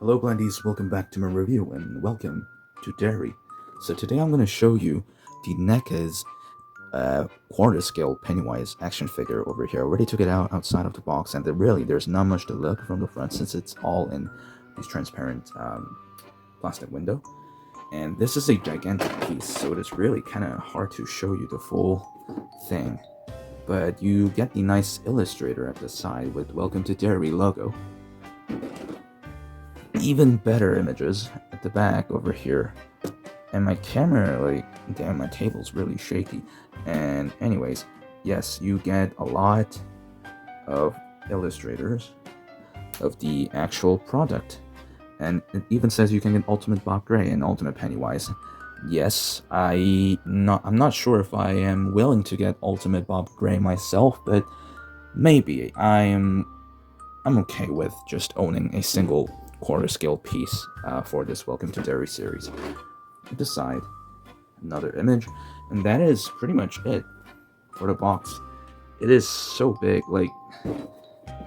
Hello Blendies, welcome back to my review and welcome to Derry. So today I'm going to show you the NECA's quarter scale Pennywise action figure over here. I already took it out outside of the box and there's not much to look from the front since it's all in this transparent plastic window. And this is a gigantic piece, so it is really kind of hard to show you the full thing. But you get the nice illustrator at the side with Welcome to Derry logo. Even better images at the back over here. And my camera, damn, my table's really shaky. And anyways, yes, you get a lot of illustrators of the actual product. And it even says you can get Ultimate Bob Gray and Ultimate Pennywise. Yes, I'm not sure if I am willing to get Ultimate Bob Gray myself, but maybe I'm okay with just owning a single quarter scale piece for this Welcome to Derry series. Beside another image, and that is pretty much it for the box. It is so big,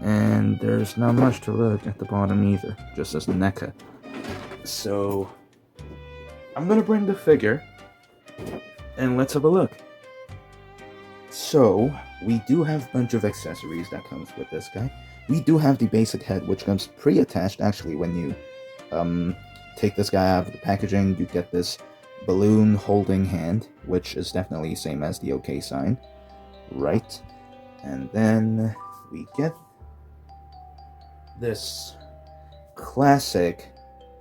and there's not much to look at the bottom either, just as the NECA. So I'm gonna bring the figure and let's have a look. So we do have a bunch of accessories that comes with this guy. We do have the basic head, which comes pre-attached. Actually, when you take this guy out of the packaging, you get this balloon holding hand, which is definitely same as the OK sign, right? And then we get this classic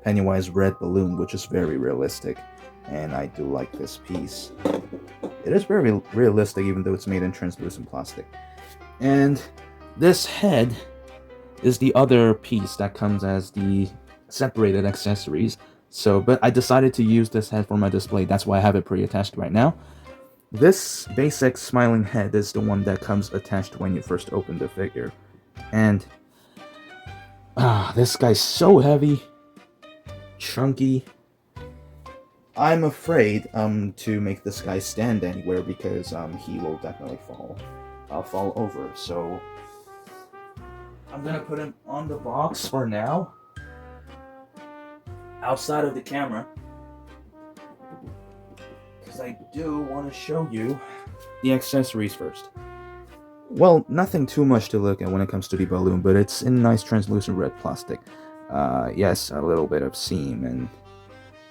Pennywise red balloon, which is very realistic, and I do like this piece. It is very realistic, even though it's made in translucent plastic. And this head is the other piece that comes as the separated accessories. But I decided to use this head for my display. That's why I have it pre-attached right now. This basic smiling head is the one that comes attached when you first open the figure. And this guy's so heavy, chunky. I'm afraid to make this guy stand anywhere because he will definitely fall over. So I'm gonna put him on the box for now, outside of the camera, because I do want to show you the accessories first. Well, nothing too much to look at when it comes to the balloon, but it's in nice translucent red plastic. Yes, a little bit of seam and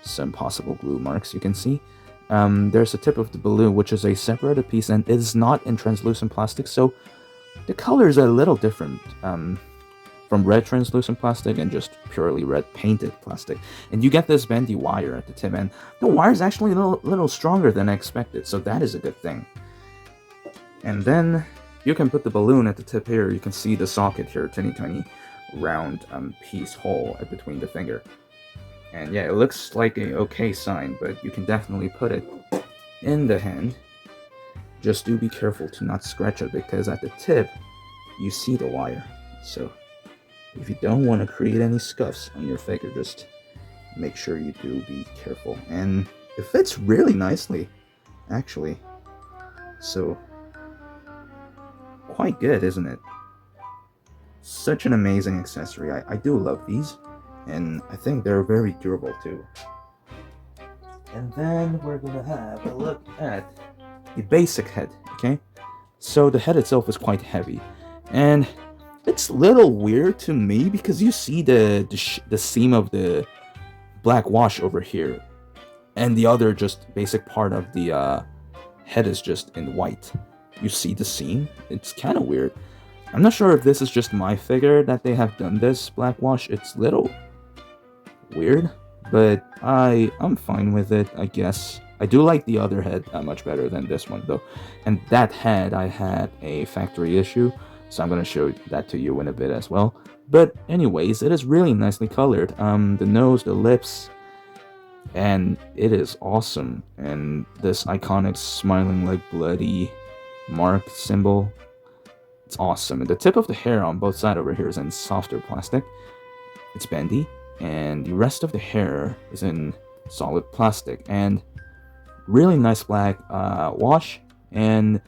some possible glue marks you can see. There's a tip of the balloon, which is a separated piece, and it is not in translucent plastic, so the colors are a little different from red translucent plastic and just purely red painted plastic. And you get this bendy wire at the tip, and the wire is actually a little stronger than I expected, so that is a good thing. And then you can put the balloon at the tip here. You can see the socket here, tiny round piece hole between the finger. And yeah, it looks like a OK sign, but you can definitely put it in the hand. Just do be careful to not scratch it, because at the tip, you see the wire. So if you don't want to create any scuffs on your figure, just make sure you do be careful. And it fits really nicely, actually. So quite good, isn't it? Such an amazing accessory. I do love these, and I think they're very durable too. And then we're gonna have a look at the basic head, okay? So the head itself is quite heavy, and it's a little weird to me because you see the seam of the black wash over here, and the other just basic part of the head is just in white. You see the seam? It's kind of weird. I'm not sure if this is just my figure that they have done this black wash. It's a little weird, but I'm fine with it, I guess. I do like the other head much better than this one, though. And that head, I had a factory issue, so I'm going to show that to you in a bit as well. But anyways, it is really nicely colored. The nose, the lips, and it is awesome. And this iconic smiling like bloody mark symbol, it's awesome. And the tip of the hair on both sides over here is in softer plastic. It's bendy, and the rest of the hair is in solid plastic. And really nice black wash, and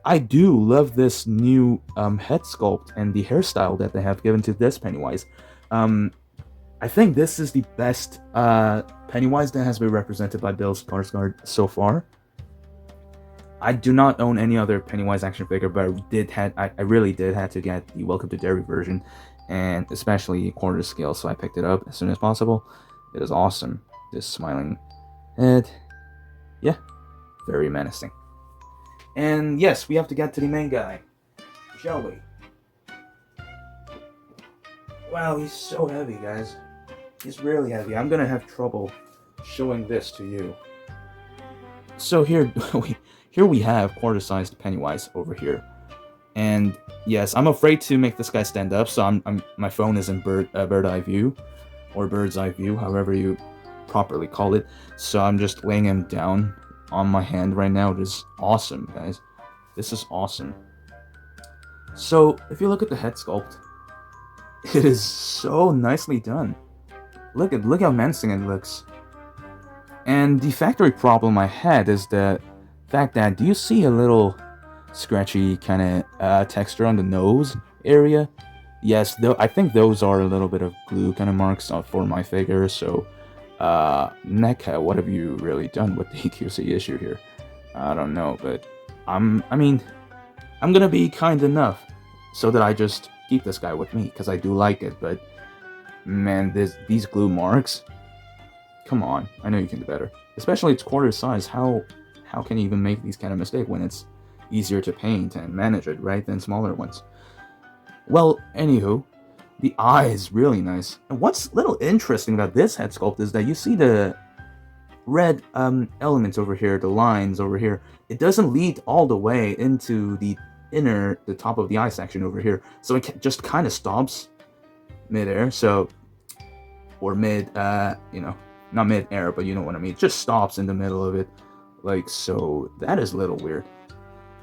I do love this new head sculpt and the hairstyle that they have given to this Pennywise. I think this is the best Pennywise that has been represented by Bill Skarsgård so far. I do not own any other Pennywise action figure, but I really did have to get the Welcome to Derry version, and especially quarter scale, so I picked it up as soon as possible. It is awesome. This smiling head. Yeah, very menacing. And yes, we have to get to the main guy, shall we? Wow, he's so heavy, guys. He's really heavy. I'm gonna have trouble showing this to you. So here we have quarter-sized Pennywise over here, and yes, I'm afraid to make this guy stand up, so my phone is in bird eye view, or bird's eye view, however you properly call it. So I'm just laying him down on my hand right now. It is awesome, guys. This is awesome. So if you look at the head sculpt, it is so nicely done. Look how menacing it looks. And the factory problem I had is the fact that, do you see a little scratchy kind of texture on the nose area? Yes, though I think those are a little bit of glue kind of marks for my figure. So, NECA, what have you really done with the QC issue here? I don't know, but I'm gonna be kind enough so that I just keep this guy with me because I do like it. But man, these glue marks. Come on, I know you can do better. Especially it's quarter size. How can you even make these kind of mistakes when it's easier to paint and manage it, right, than smaller ones? Well, anywho, the eye is really nice. And what's a little interesting about this head sculpt is that you see the red elements over here, the lines over here. It doesn't lead all the way into the top of the eye section over here. So it just kind of stops mid-air. So, or not mid-air, but you know what I mean. It just stops in the middle of it, like so. That is a little weird.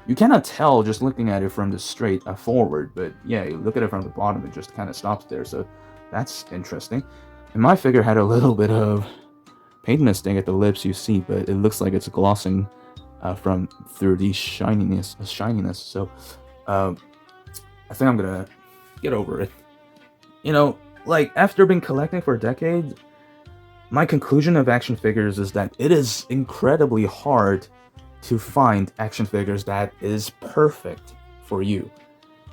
You cannot tell just looking at it from the straight forward, but yeah, you look at it from the bottom, it just kind of stops there, so that's interesting. And my figure had a little bit of paint mistake at the lips, you see, but it looks like it's glossing through the shininess. So I think I'm gonna get over it. You know, like after being collecting for a decade, my conclusion of action figures is that it is incredibly hard to find action figures that is perfect for you.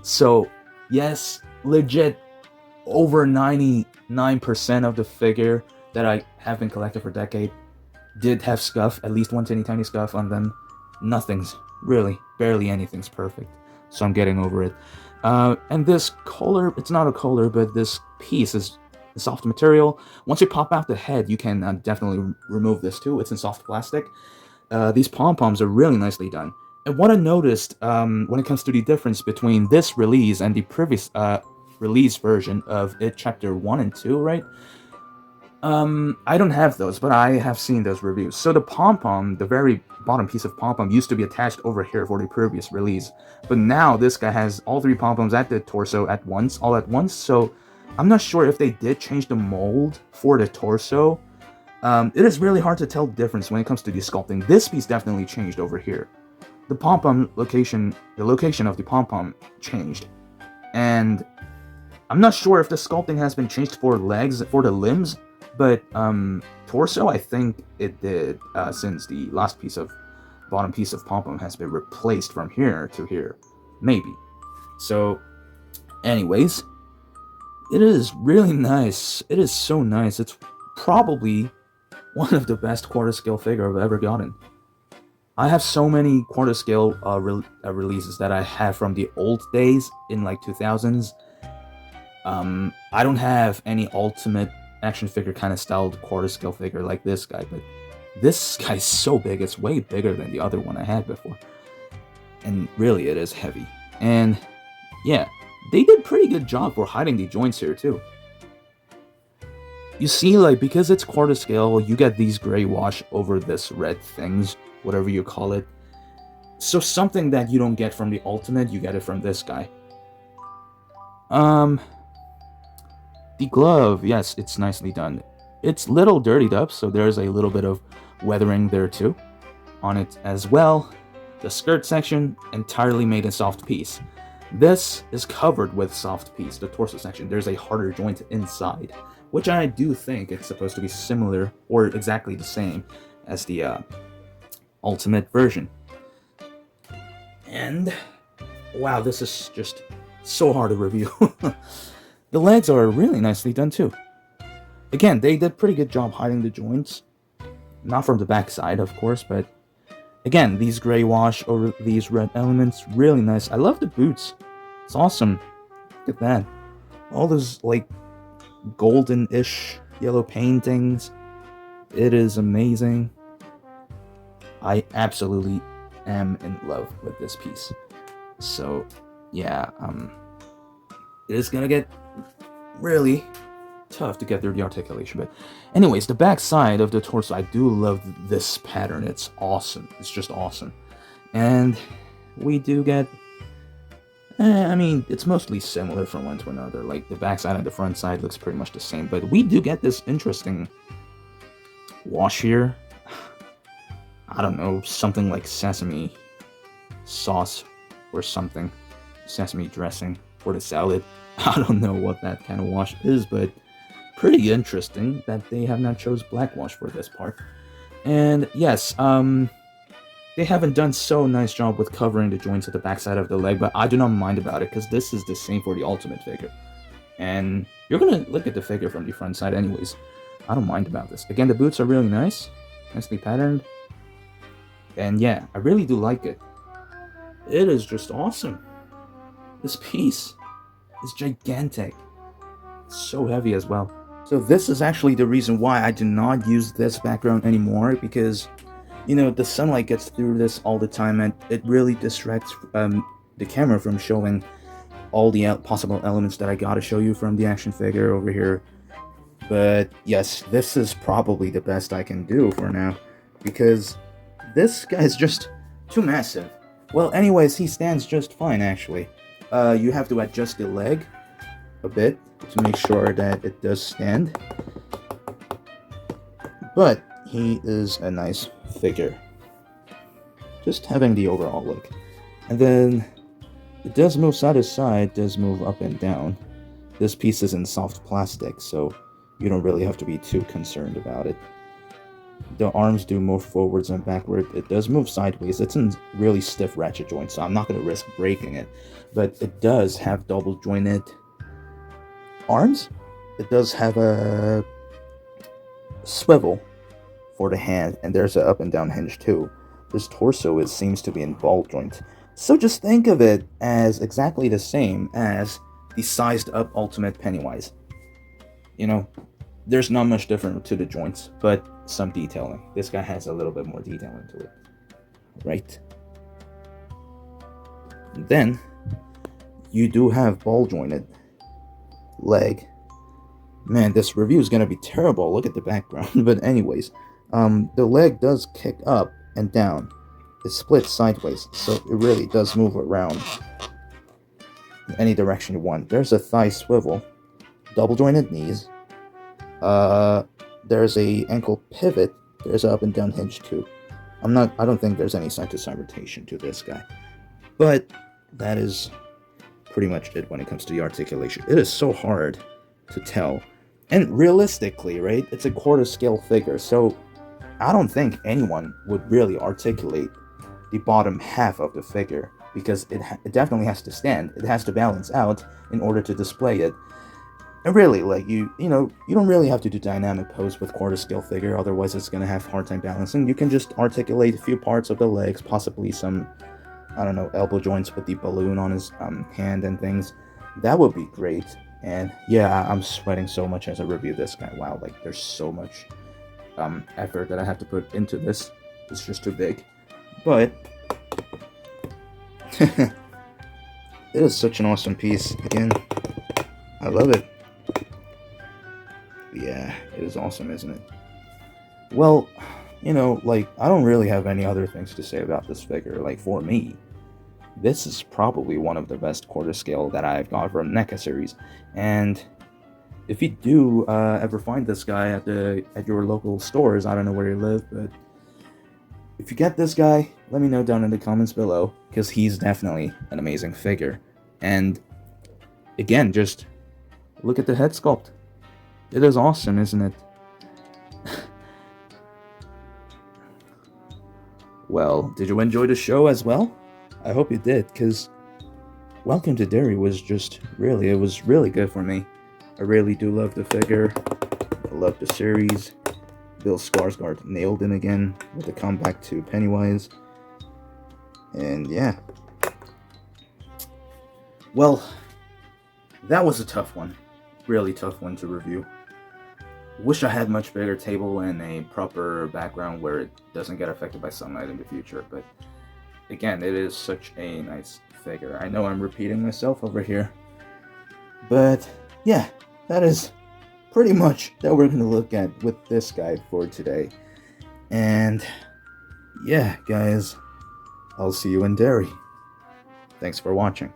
So yes, legit over 99% of the figure that I have been collecting for a decade did have scuff, at least one tiny scuff on them. Nothing's really, barely anything's perfect. So I'm getting over it. And this color, it's not a color, but this piece is soft material. Once you pop out the head, you can definitely remove this too. It's in soft plastic. These pom-poms are really nicely done. And what I noticed when it comes to the difference between this release and the previous release version of it Chapter 1 and 2, right? I don't have those, but I have seen those reviews. So the pom-pom, the very bottom piece of pom-pom, used to be attached over here for the previous release. But now this guy has all three pom-poms at the torso all at once. So I'm not sure if they did change the mold for the torso. It is really hard to tell the difference when it comes to the sculpting. This piece definitely changed over here. The pom-pom location, the location of the pom-pom changed. And I'm not sure if the sculpting has been changed for legs, for the limbs, but torso, I think it did, since the last bottom piece of pom-pom has been replaced from here to here. Maybe. So, anyways, it is really nice. It is so nice. It's probably one of the best quarter scale figure I've ever gotten. I have so many quarter scale releases that I have from the old days in like 2000s. I don't have any ultimate action figure kind of styled quarter scale figure like this guy, but this guy's so big, it's way bigger than the other one I had before. And really, it is heavy. And yeah, they did pretty good job for hiding the joints here too. You see, like, because it's quarter scale, you get these gray wash over this red things, whatever you call it. So something that you don't get from the ultimate, you get it from this guy. The glove, yes, it's nicely done. It's little dirtied up, so there's a little bit of weathering there too on it as well. The skirt section, entirely made in soft piece. This is covered with soft piece, the torso section. There's a harder joint inside, which I do think it's supposed to be similar or exactly the same as the Ultimate version. And wow, this is just so hard to review. The legs are really nicely done too. Again, they did a pretty good job hiding the joints. Not from the backside, of course, but again, these gray wash over these red elements, really nice. I love the boots. It's awesome. Look at that. All those, like, golden-ish yellow paintings. It is amazing. I absolutely am in love with this piece. So, yeah, it is gonna get really tough to get through the articulation, but anyways, the back side of the torso, I do love this pattern. It's awesome. It's just awesome. And we do get I mean, it's mostly similar from one to another. Like, the back side and the front side looks pretty much the same, but we do get this interesting wash here. I don't know, something like sesame sauce or something. Sesame dressing for the salad. I don't know what that kind of wash is, but pretty interesting that they have not chose black wash for this part. And yes, they haven't done so nice job with covering the joints at the backside of the leg, but I do not mind about it because this is the same for the Ultimate figure. And you're gonna look at the figure from the front side anyways. I don't mind about this. Again, the boots are really nice, nicely patterned. And yeah, I really do like it. It is just awesome. This piece is gigantic. It's so heavy as well. So this is actually the reason why I do not use this background anymore, because, you know, the sunlight gets through this all the time and it really distracts the camera from showing all the possible elements that I gotta show you from the action figure over here. But yes, this is probably the best I can do for now, because this guy is just too massive. Well, anyways, he stands just fine, actually. You have to adjust the leg a bit to make sure that it does stand. But he is a nice figure. Just having the overall look. And then it does move side to side, does move up and down. This piece is in soft plastic, so you don't really have to be too concerned about it. The arms do move forwards and backward. It does move sideways. It's in really stiff ratchet joints, so I'm not going to risk breaking it. But it does have double jointed arms. It does have a swivel for the hand, and there's an up and down hinge too. This torso, it seems to be in ball joint. So just think of it as exactly the same as the sized up Ultimate Pennywise. You know, there's not much different to the joints, but some detailing. This guy has a little bit more detailing to it. Right? And then, you do have ball jointed leg. Man, this review is going to be terrible. Look at the background. But anyways, the leg does kick up and down. It splits sideways, so it really does move around in any direction you want. There's a thigh swivel, double jointed knees. There's a ankle pivot. There's an up and down hinge too. I don't think there's any side to side rotation to this guy. But that is pretty much it when it comes to the articulation. It is so hard to tell. And realistically, right, it's a quarter scale figure, so I don't think anyone would really articulate the bottom half of the figure, because it definitely has to stand. It has to balance out in order to display it. And really, like, you know, you don't really have to do dynamic pose with quarter scale figure, otherwise it's going to have a hard time balancing. You can just articulate a few parts of the legs, possibly some, I don't know, elbow joints with the balloon on his hand and things. That would be great. And yeah, I'm sweating so much as I review this guy. Wow, like, there's so much effort that I have to put into this. It's just too big. But it is such an awesome piece. Again, I love it. Yeah, it is awesome, isn't it? Well, you know, like, I don't really have any other things to say about this figure. Like, for me, this is probably one of the best quarter scale that I've got from NECA series. And if you do ever find this guy at your local stores, I don't know where you live, but if you get this guy, let me know down in the comments below, because he's definitely an amazing figure. And again, just look at the head sculpt. It is awesome, isn't it? Well, did you enjoy the show as well? I hope you did, because Welcome to Derry was just really, it was really good for me. I really do love the figure. I love the series. Bill Skarsgård nailed it again with a comeback to Pennywise. And yeah. Well, that was a tough one. Really tough one to review. Wish I had much bigger table and a proper background where it doesn't get affected by sunlight in the future, but again, it is such a nice figure. I know I'm repeating myself over here, but yeah, that is pretty much that we're going to look at with this guide for today. And yeah, guys, I'll see you in Derry. Thanks for watching.